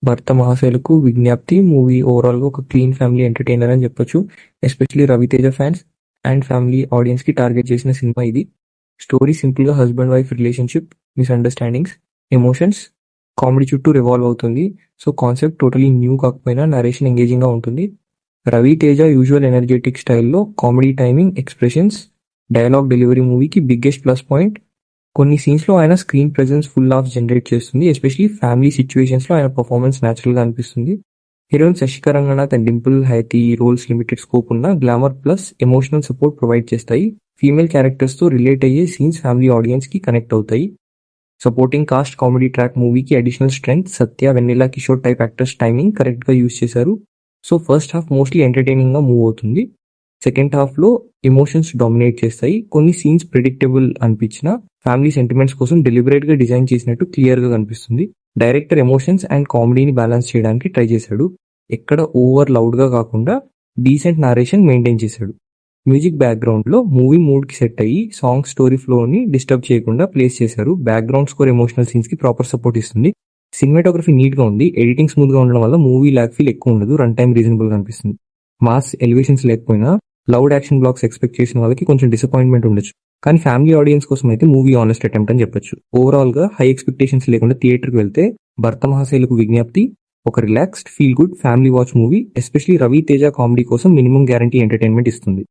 భర్త మహాశైలకు విజ్ఞప్తి మూవీ ఓవరాల్గా ఒక క్లీన్ ఫ్యామిలీ ఎంటర్టైనర్ అని చెప్పొచ్చు. Especially Ravi Teja fans and family audience కి టార్గెట్ చేసిన సినిమా ఇది. స్టోరీ సింపుల్ గా husband wife relationship, misunderstandings, emotions, comedy చుట్టూ రివాల్వ్ అవుతుంది. సో కాన్సెప్ట్ టోటలీ న్యూ కాకపోయినా నరేషన్ ఎంగేజింగ్ గా ఉంటుంది. రవితేజ యూజువల్ ఎనర్జెటిక్ స్టైల్లో comedy timing, expressions, dialogue delivery మూవీకి బిగ్గెస్ట్ ప్లస్ పాయింట్. కొన్ని సీన్స్ లో ఆయన screen presence full of generate చేస్తుంది. ఎస్పెషలీ ఫ్యామిలీ సిచ్యువేషన్స్ లో ఆయన పర్ఫార్మెన్స్ న్యాచురల్ గా అనిపిస్తుంది. Heroine Shashika Ranganath and Dimple Hayathi roles limited scope ఉన్న glamour plus emotional support provide చేస్తాయి. ఫీమేల్ క్యారెక్టర్స్ తో రిలేట్ అయ్యే సీన్స్ ఫ్యామిలీ ఆడియన్స్ కి కనెక్ట్ అవుతాయి. సపోర్టింగ్ కాస్ట్ కామెడీ ట్రాక్ మూవీకి additional strength. Satya, Vennela Kishore type actors timing correct గా యూజ్ చేశారు. So first half mostly entertaining గా మూవ్ అవుతుంది. సెకండ్ హాఫ్ లో ఎమోషన్స్ డామినేట్ చేస్తాయి. కొన్ని సీన్స్ ప్రిడిక్టబుల్ అనిపించినా ఫ్యామిలీ సెంటిమెంట్స్ కోసం డెలిబరేట్ గా డిజైన్ చేసినట్టు క్లియర్ గా కనిపిస్తుంది. డైరెక్టర్ ఎమోషన్స్ అండ్ కామెడీని బ్యాలెన్స్ చేయడానికి ట్రై చేశాడు. ఎక్కడ ఓవర్ లౌడ్ గా కాకుండా డీసెంట్ నారేషన్ మెయింటైన్ చేశాడు. మ్యూజిక్ బ్యాక్గ్రౌండ్ లో మూవీ మూడ్ కి సెట్ అయ్యి సాంగ్ స్టోరీ ఫ్లో ని డిస్టర్బ్ చేయకుండా ప్లేస్ చేశారు. బ్యాక్గ్రౌండ్ స్కోర్ ఎమోషనల్ సీన్స్ కి ప్రాపర్ సపోర్ట్ ఇస్తుంది. సినిమాటోగ్రఫీ నీట్ గా ఉంది. ఎడిటింగ్ స్మూత్ గా ఉండడం వల్ల మూవీ లాగ్ ఫీల్ ఎక్కువ ఉండదు. రన్ టైం రీజనబుల్ గా అనిపిస్తుంది. మాస్ ఎలివేషన్స్ లేకపోయినా లౌడ్ యాక్షన్ బ్లాక్స్ ఎక్స్పెక్ట్ చేసిన వాళ్ళకి కొంచెం డిసప్పాయింట్మెంట్ ఉండొచ్చు. కానీ ఫ్యామిలీ ఆడియన్స్ కోసం అయితే మూవీ ఆనెస్ట్ అటెంప్ట్ అని చెప్పొచ్చు. ఓవరాల్ గా హై ఎక్స్పెక్టేషన్స్ లేకుండా థియేటర్ కి వెళ్తే భర్త మహాశైలకు విజ్ఞప్తి ఒక relaxed feel good family watch movie. Especially Ravi Teja comedy కోసం మినిమం గ్యారంటీ ఎంటర్టైన్మెంట్ ఇస్తుంది.